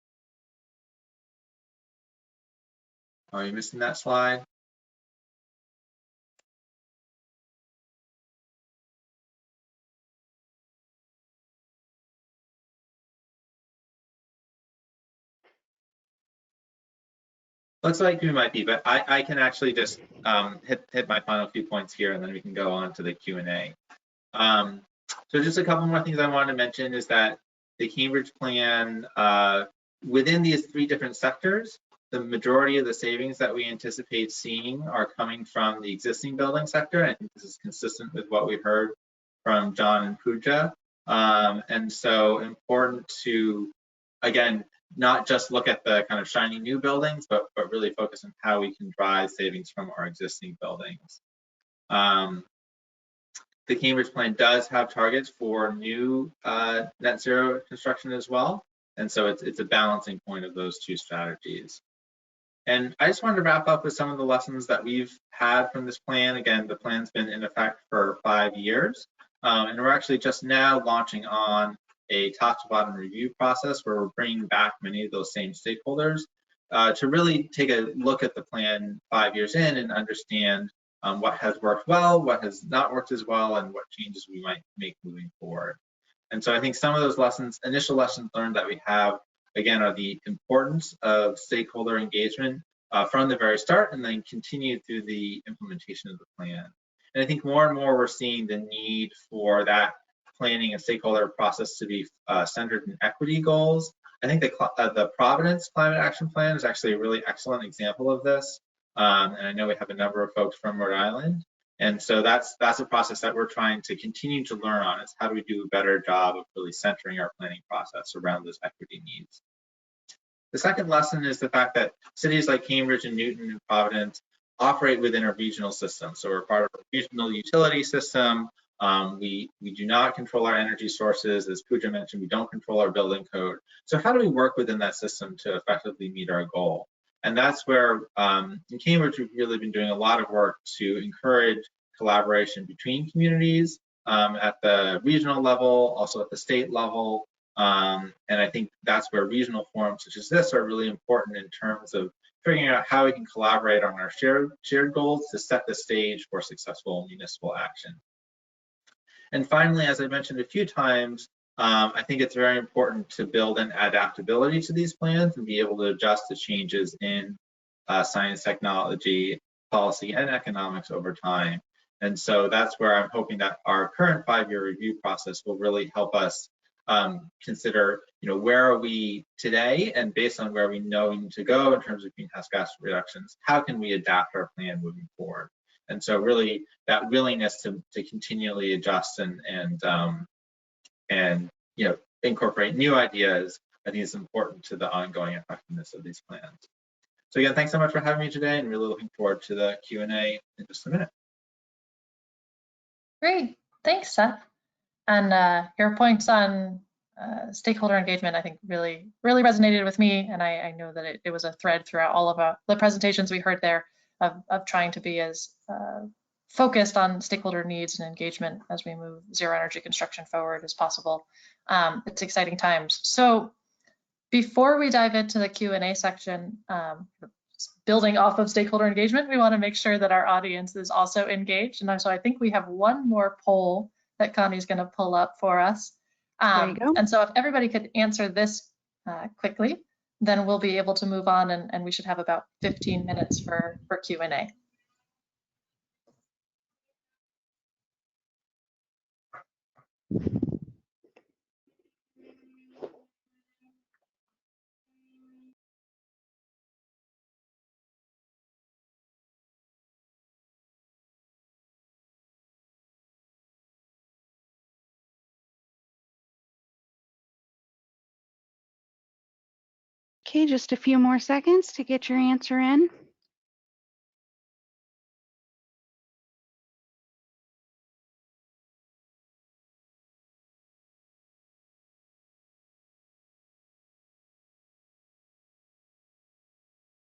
Are you missing that slide? Looks like we might be, but I can actually just hit my final few points here, and then we can go on to the Q&A. So just a couple more things I wanted to mention is that the Cambridge plan, within these 3 different sectors, the majority of the savings that we anticipate seeing are coming from the existing building sector. I think this is consistent with what we heard from John and Pooja. And so important to, again, not just look at the kind of shiny new buildings, but really focus on how we can drive savings from our existing buildings. The Cambridge plan does have targets for new net zero construction as well. And so it's a balancing point of those 2 strategies. And I just wanted to wrap up with some of the lessons that we've had from this plan. Again, the plan's been in effect for 5 years. And we're actually just now launching on a top to bottom review process where we're bringing back many of those same stakeholders to really take a look at the plan 5 years in and understand what has worked well, what has not worked as well, and what changes we might make moving forward. And so I think some of those lessons, initial lessons learned that we have, again, are the importance of stakeholder engagement from the very start and then continue through the implementation of the plan. And I think more and more we're seeing the need for that planning and stakeholder process to be centered in equity goals. I think the Providence Climate Action Plan is actually a really excellent example of this. And I know we have a number of folks from Rhode Island. And so that's a process that we're trying to continue to learn on, is how do we do a better job of really centering our planning process around those equity needs. The second lesson is the fact that cities like Cambridge and Newton and Providence operate within a regional system. So we're part of a regional utility system. We do not control our energy sources. As Pooja mentioned, we don't control our building code. So how do we work within that system to effectively meet our goal? And that's where in Cambridge, we've really been doing a lot of work to encourage collaboration between communities at the regional level, also at the state level. And I think that's where regional forums such as this are really important in terms of figuring out how we can collaborate on our shared goals to set the stage for successful municipal action. And finally, as I mentioned a few times, I think it's very important to build in adaptability to these plans and be able to adjust to changes in science, technology, policy, and economics over time. And so that's where I'm hoping that our current 5-year review process will really help us consider, where are we today, and based on where we know we need to go in terms of greenhouse gas reductions, how can we adapt our plan moving forward? And so really that willingness to continually adjust and incorporate new ideas, I think is important to the ongoing effectiveness of these plans. So again, thanks so much for having me today, and really looking forward to the Q&A in just a minute. Great, thanks, Seth. And your points on stakeholder engagement, I think really resonated with me. And I know that it was a thread throughout all of the presentations we heard there of trying to be as focused on stakeholder needs and engagement as we move zero energy construction forward as possible. It's exciting times. So before we dive into the Q&A section, building off of stakeholder engagement, we want to make sure that our audience is also engaged. And so I think we have one more poll that Connie's going to pull up for us. There you go. And so if everybody could answer this quickly, then we'll be able to move on, and we should have about 15 minutes for Q&A. Okay, just a few more seconds to get your answer in.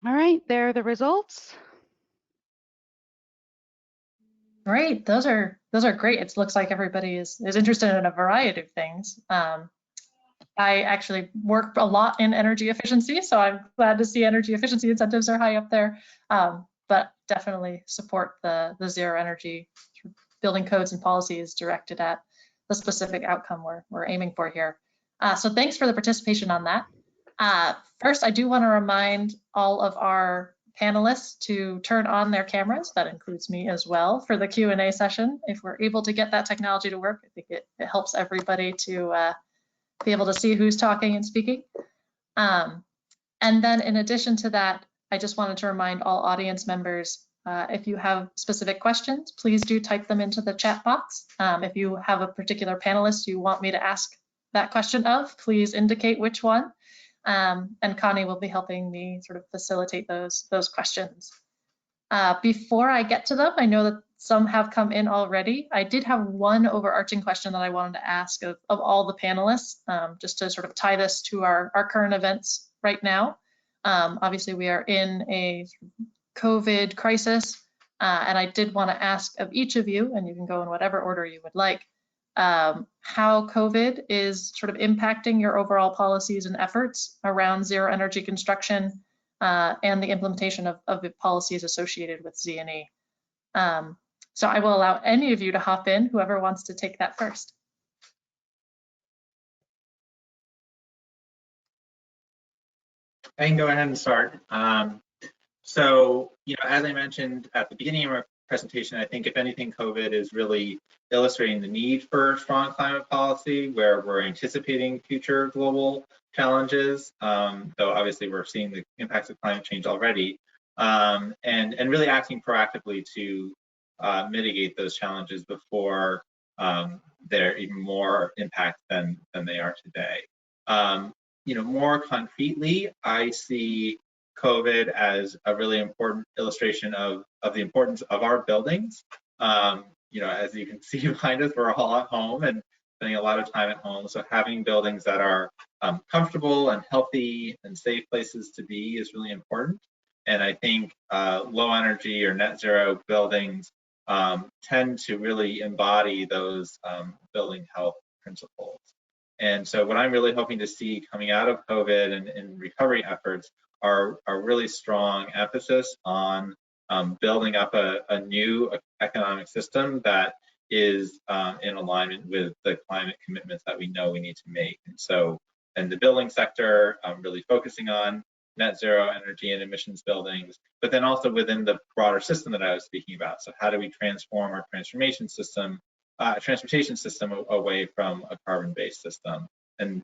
All right, there are the results. Great, those are great. It looks like everybody is interested in a variety of things. I actually work a lot in energy efficiency, so I'm glad to see energy efficiency incentives are high up there. But definitely support the zero energy building codes and policies directed at the specific outcome we're aiming for here. So thanks for the participation on that. First, I do want to remind all of our panelists to turn on their cameras. That includes me as well for the Q&A session. If we're able to get that technology to work, I think it helps everybody to be able to see who's talking and speaking. And then in addition to that, I just wanted to remind all audience members, if you have specific questions, please do type them into the chat box. If you have a particular panelist you want me to ask that question of, please indicate which one. And Connie will be helping me sort of facilitate those questions. Before I get to them, I know that some have come in already. I did have one overarching question that I wanted to ask of all the panelists, just to sort of tie this to our current events right now. Obviously, we are in a COVID crisis, and I did want to ask of each of you, and you can go in whatever order you would like, how COVID is sort of impacting your overall policies and efforts around zero energy construction and the implementation of the policies associated with Z&E. So I will allow any of you to hop in, whoever wants to take that first. I can go ahead and start. So, as I mentioned at the beginning of our presentation, I think if anything, COVID is really illustrating the need for strong climate policy where we're anticipating future global challenges, though obviously we're seeing the impacts of climate change already, and really acting proactively to mitigate those challenges before they're even more impact than they are today. More concretely, I see COVID as a really important illustration of the importance of our buildings. As you can see behind us, we're all at home and spending a lot of time at home. So having buildings that are comfortable and healthy and safe places to be is really important. And I think low energy or net zero buildings tend to really embody those building health principles. And so what I'm really hoping to see coming out of COVID and recovery efforts are really strong emphasis on building up a new economic system that is in alignment with the climate commitments that we know we need to make. And so in the building sector, really focusing on net zero energy and emissions buildings, but then also within the broader system that I was speaking about. So how do we transform our transportation system away from a carbon-based system? And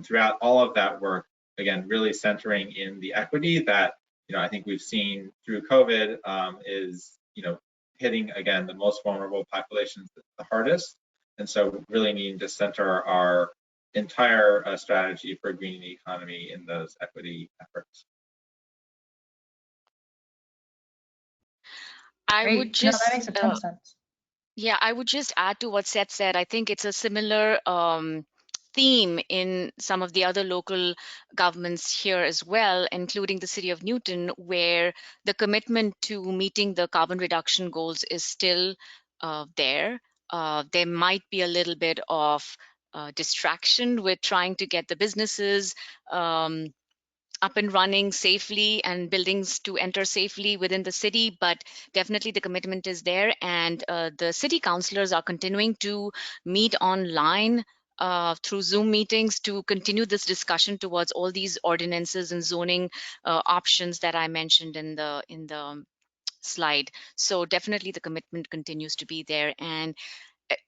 throughout all of that work, again, really centering in the equity that I think we've seen through COVID is hitting again the most vulnerable populations the hardest, and so really needing to center our entire strategy for greening the economy in those equity efforts. I would just that makes a ton of sense. Yeah, I would just add to what Seth said. I think it's a similar theme in some of the other local governments here as well, including the city of Newton, where the commitment to meeting the carbon reduction goals is still there. There might be a little bit of distraction with trying to get the businesses up and running safely and buildings to enter safely within the city, but definitely the commitment is there. And the city councilors are continuing to meet online through Zoom meetings to continue this discussion towards all these ordinances and zoning options that I mentioned in the slide. So definitely the commitment continues to be there, and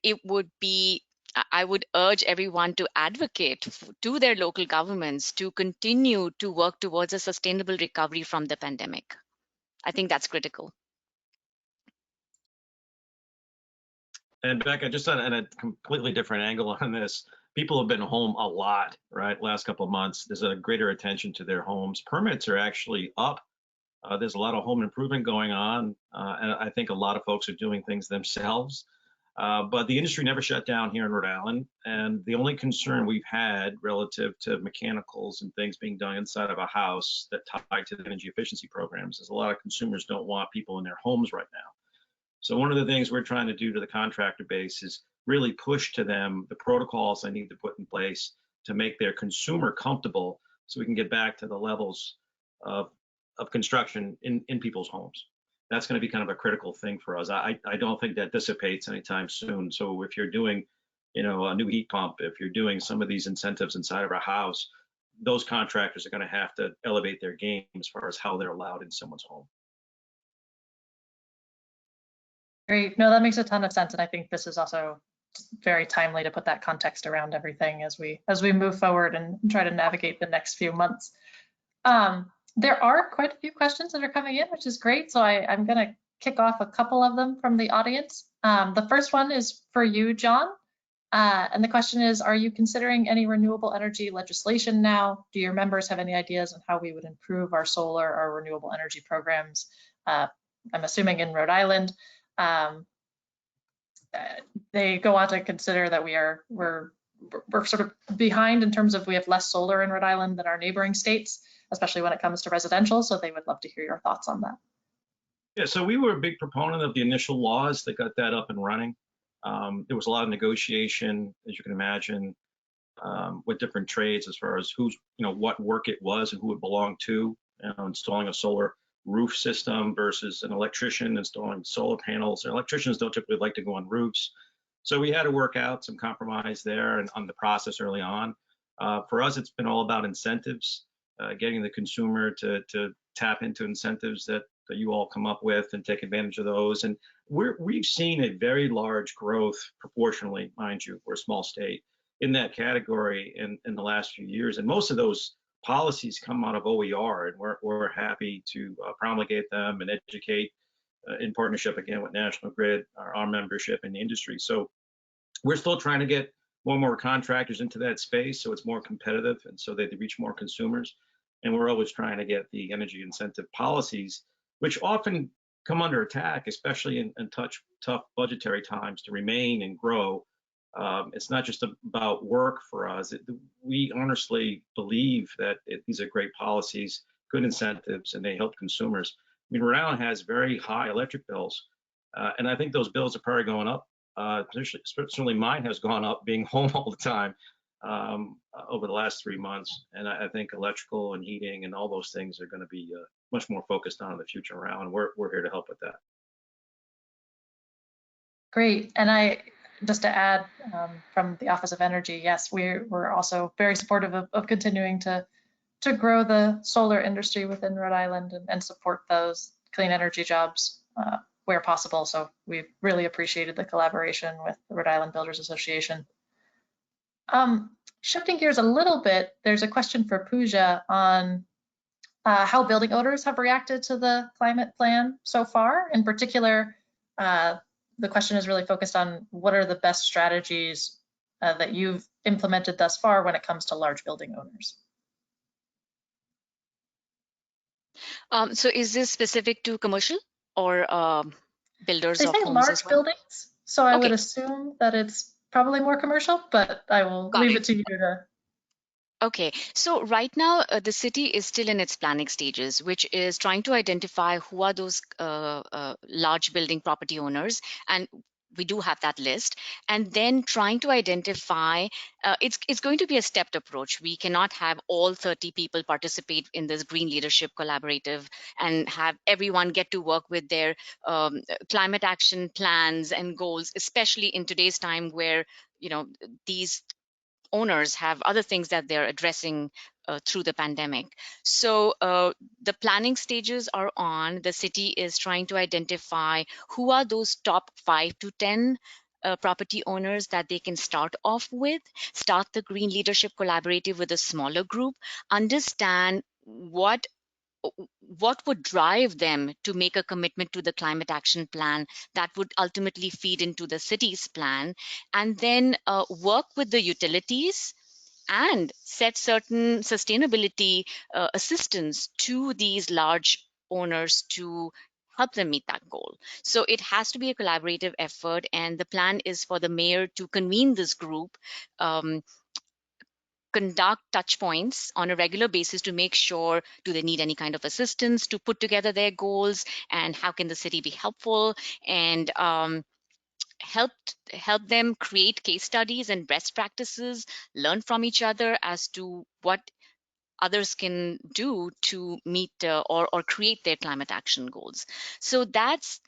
it would be, I would urge everyone to advocate to their local governments to continue to work towards a sustainable recovery from the pandemic. I think that's critical. And Becca, just on a completely different angle on this, people have been home a lot, right? Last couple of months, there's a greater attention to their homes. Permits are actually up. There's a lot of home improvement going on, and I think a lot of folks are doing things themselves. But the industry never shut down here in Rhode Island, and the only concern we've had relative to mechanicals and things being done inside of a house that tie to the energy efficiency programs is a lot of consumers don't want people in their homes right now. So one of the things we're trying to do to the contractor base is really push to them the protocols they need to put in place to make their consumer comfortable so we can get back to the levels of construction in people's homes. That's going to be kind of a critical thing for us. I don't think that dissipates anytime soon. So if you're doing, a new heat pump, if you're doing some of these incentives inside of our house, those contractors are going to have to elevate their game as far as how they're allowed in someone's home. Great. No, that makes a ton of sense. And I think this is also very timely to put that context around everything as we move forward and try to navigate the next few months. There are quite a few questions that are coming in, which is great. So I'm going to kick off a couple of them from the audience. The first one is for you, John. And the question is, are you considering any renewable energy legislation now? Do your members have any ideas on how we would improve our solar or renewable energy programs? I'm assuming in Rhode Island. They go on to consider that we're sort of behind in terms of we have less solar in Rhode Island than our neighboring states, especially when it comes to residential. So they would love to hear your thoughts on that. Yeah, so we were a big proponent of the initial laws that got that up and running. There was a lot of negotiation, as you can imagine, with different trades as far as who's, what work it was and who it belonged to. Installing a solar roof system versus an electrician installing solar panels. Electricians don't typically like to go on roofs. So we had to work out some compromise there and on the process early on. For us, it's been all about incentives, getting the consumer to tap into incentives that you all come up with and take advantage of those. And we've seen a very large growth proportionally, mind you, we're a small state, in that category in the last few years. And most of those policies come out of OER, and we're happy to promulgate them and educate in partnership again with National Grid, our membership in the industry. So we're still trying to get more and more contractors into that space so it's more competitive and so they reach more consumers. And we're always trying to get the energy incentive policies, which often come under attack, especially in tough budgetary times, to remain and grow. It's not just about work for us. We honestly believe that these are great policies, good incentives, and they help consumers. I mean, Rhode Island has very high electric bills, and I think those bills are probably going up. Certainly mine has gone up being home all the time over the last 3 months. And I think electrical and heating and all those things are going to be much more focused on in the future around. And we're here to help with that. Great. And just to add from the Office of Energy, yes, we're also very supportive of continuing to grow the solar industry within Rhode Island and support those clean energy jobs where possible. So we've really appreciated the collaboration with the Rhode Island Builders Association. Shifting gears a little bit, there's a question for Pooja on how building owners have reacted to the climate plan so far. In particular, the question is really focused on what are the best strategies that you've implemented thus far when it comes to large building owners. So is this specific to commercial or builders of homes as well? They say large buildings, so I would assume that it's probably more commercial, but I will leave it to you to. Okay, so right now the city is still in its planning stages, which is trying to identify who are those large building property owners, and we do have that list, and then trying to identify, it's going to be a stepped approach. We cannot have all 30 people participate in this Green Leadership Collaborative and have everyone get to work with their climate action plans and goals, especially in today's time where, these owners have other things that they're addressing through the pandemic. So the planning stages are on. The city is trying to identify who are those top 5 to 10 property owners that they can start off with, start the Green Leadership Collaborative with a smaller group, understand what would drive them to make a commitment to the climate action plan that would ultimately feed into the city's plan, and then work with the utilities and set certain sustainability assistance to these large owners to help them meet that goal. So it has to be a collaborative effort, and the plan is for the mayor to convene this group, conduct touch points on a regular basis to make sure, do they need any kind of assistance to put together their goals, and how can the city be helpful, and help them create case studies and best practices, learn from each other as to what others can do to meet or create their climate action goals. So that's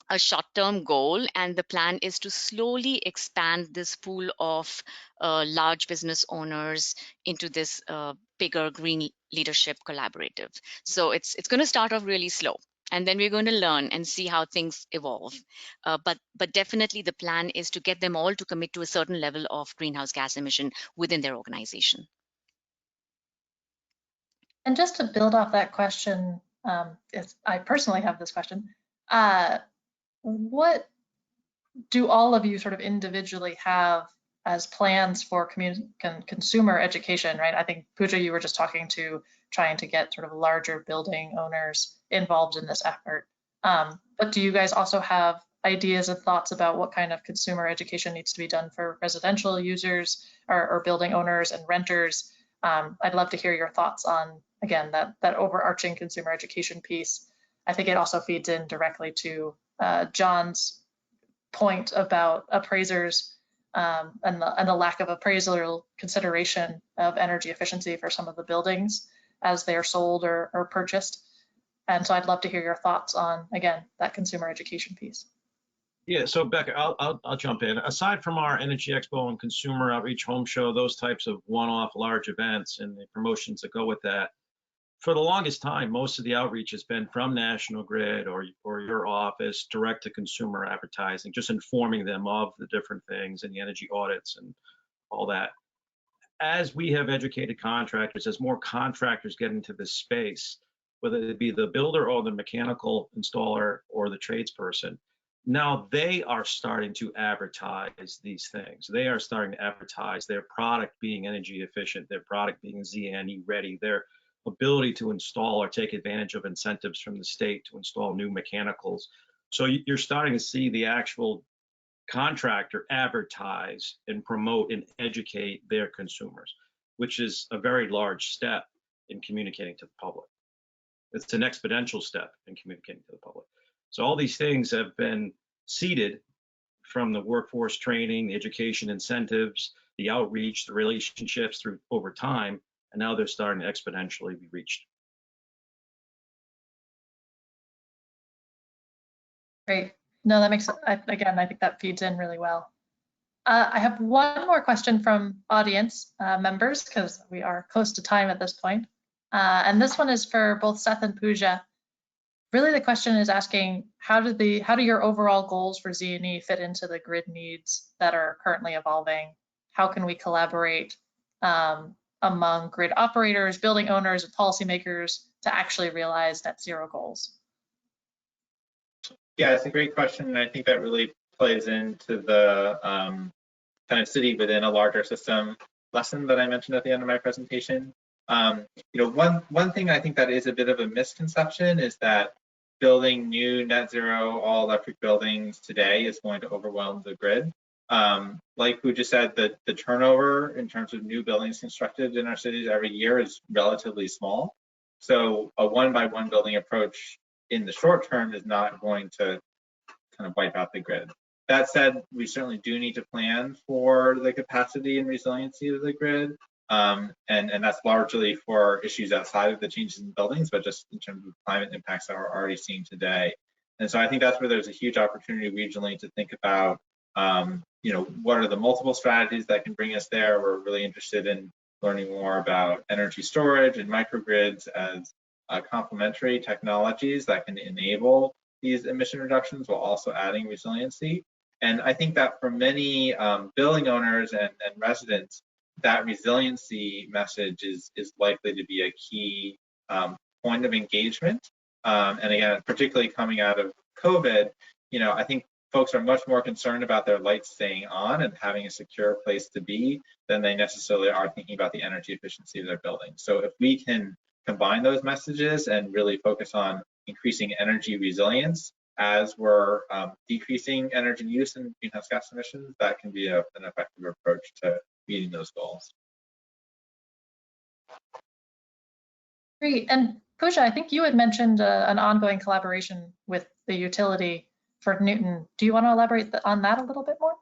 a short-term goal, and the plan is to slowly expand this pool of large business owners into this bigger Green Leadership Collaborative. So it's going to start off really slow, and then we're going to learn and see how things evolve. But definitely the plan is to get them all to commit to a certain level of greenhouse gas emission within their organization. And just to build off that question, I personally have this question. What do all of you sort of individually have as plans for consumer education, right? I think, Pooja, you were just talking to trying to get sort of larger building owners involved in this effort. But do you guys also have ideas and thoughts about what kind of consumer education needs to be done for residential users or building owners and renters? I'd love to hear your thoughts on, again, that overarching consumer education piece. I think it also feeds in directly to John's point about appraisers and the lack of appraisal consideration of energy efficiency for some of the buildings as they are sold or purchased. And so I'd love to hear your thoughts on, again, that consumer education piece. Yeah, so Becca, I'll jump in. Aside from our Energy Expo and Consumer Outreach Home Show, those types of one-off large events and the promotions that go with that, for the longest time, most of the outreach has been from National Grid or your office, direct to consumer advertising, just informing them of the different things and the energy audits and all that. As we have educated contractors, as more contractors get into this space, whether it be the builder or the mechanical installer or the tradesperson, now they are starting to advertise these things. They are starting to advertise their product being energy efficient, their product being ZNE ready, their ability to install or take advantage of incentives from the state to install new mechanicals. So you're starting to see the actual contractor advertise and promote and educate their consumers, which is a very large step in communicating to the public. It's an exponential step in communicating to the public. So all these things have been seeded from the workforce training, the education incentives, the outreach, the relationships through over time, and now they're starting to exponentially be reached. Great. No, that makes, again, I think that feeds in really well. I have one more question from audience members, because we are close to time at this point. And this one is for both Seth and Pooja. Really, the question is asking, how do your overall goals for ZNE fit into the grid needs that are currently evolving? How can we collaborate among grid operators, building owners, and policymakers to actually realize net zero goals? Yeah, it's a great question, and I think that really plays into the kind of city within a larger system lesson that I mentioned at the end of my presentation. One thing I think that is a bit of a misconception is that building new net zero all electric buildings today is going to overwhelm the grid. Like we just said, the turnover in terms of new buildings constructed in our cities every year is relatively small. So a one-by-one building approach in the short term is not going to kind of wipe out the grid. That said, we certainly do need to plan for the capacity and resiliency of the grid. And that's largely for issues outside of the changes in buildings, but just in terms of climate impacts that we're already seeing today. And so I think that's where there's a huge opportunity regionally to think about what are the multiple strategies that can bring us there. We're really interested in learning more about energy storage and microgrids as complementary technologies that can enable these emission reductions while also adding resiliency. And I think that for many building owners and residents, that resiliency message is likely to be a key point of engagement. And again, particularly coming out of COVID, I think folks are much more concerned about their lights staying on and having a secure place to be than they necessarily are thinking about the energy efficiency of their building. So if we can combine those messages and really focus on increasing energy resilience as we're decreasing energy use and greenhouse gas emissions, that can be an effective approach to meeting those goals. Great. And Pooja, I think you had mentioned an ongoing collaboration with the utility for Newton. Do you want to elaborate on that a little bit more?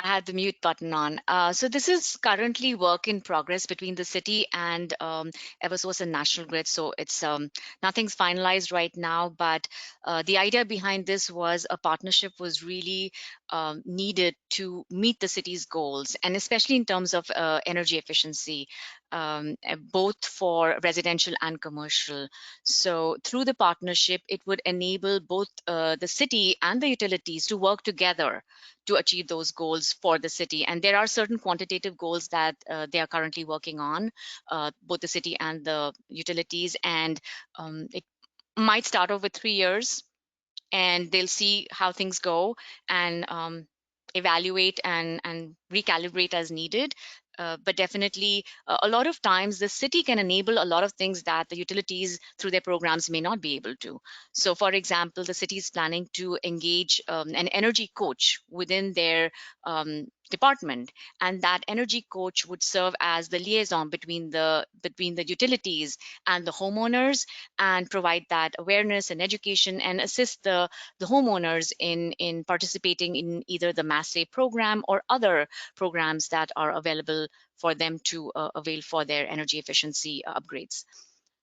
I had the mute button on. So this is currently work in progress between the city and Eversource and National Grid. So it's nothing's finalized right now, but the idea behind this was a partnership was really needed to meet the city's goals, and especially in terms of energy efficiency, both for residential and commercial. So through the partnership, it would enable both the city and the utilities to work together to achieve those goals for the city. And there are certain quantitative goals that they are currently working on, both the city and the utilities. And it might start off with 3 years, and they'll see how things go and evaluate and recalibrate as needed. But definitely, a lot of times the city can enable a lot of things that the utilities through their programs may not be able to. So for example, the city is planning to engage an energy coach within their department, and that energy coach would serve as the liaison between the utilities and the homeowners, and provide that awareness and education and assist the homeowners in participating in either the Mass Save program or other programs that are available for them to avail for their energy efficiency upgrades.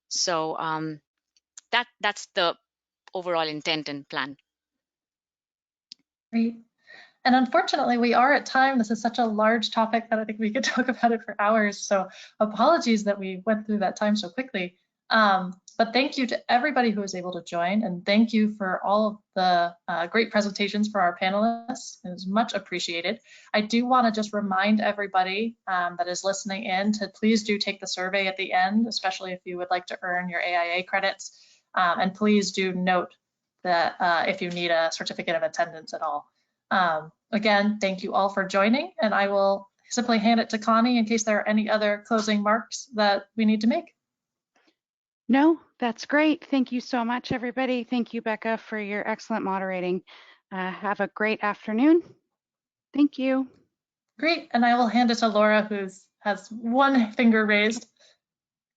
So that's the overall intent and plan. Great. And unfortunately, we are at time. This is such a large topic that I think we could talk about it for hours. So apologies that we went through that time so quickly. But thank you to everybody who was able to join. And thank you for all of the great presentations for our panelists. It was much appreciated. I do want to just remind everybody that is listening in to please do take the survey at the end, especially if you would like to earn your AIA credits. And please do note that if you need a certificate of attendance at all. Again, thank you all for joining, and I will simply hand it to Connie in case there are any other closing remarks that we need to make. No, that's great. Thank you so much, everybody. Thank you, Becca, for your excellent moderating. Have a great afternoon. Thank you. Great, and I will hand it to Laura, who has one finger raised.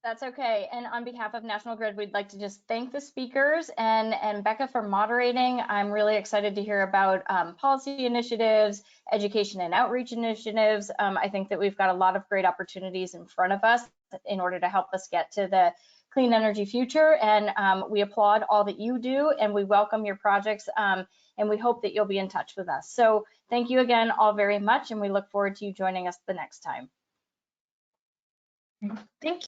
That's okay. And on behalf of National Grid, we'd like to just thank the speakers and Becca for moderating. I'm really excited to hear about policy initiatives, education and outreach initiatives. I think that we've got a lot of great opportunities in front of us in order to help us get to the clean energy future. And we applaud all that you do, and we welcome your projects, and we hope that you'll be in touch with us. So thank you again all very much, and we look forward to you joining us the next time. Thank you.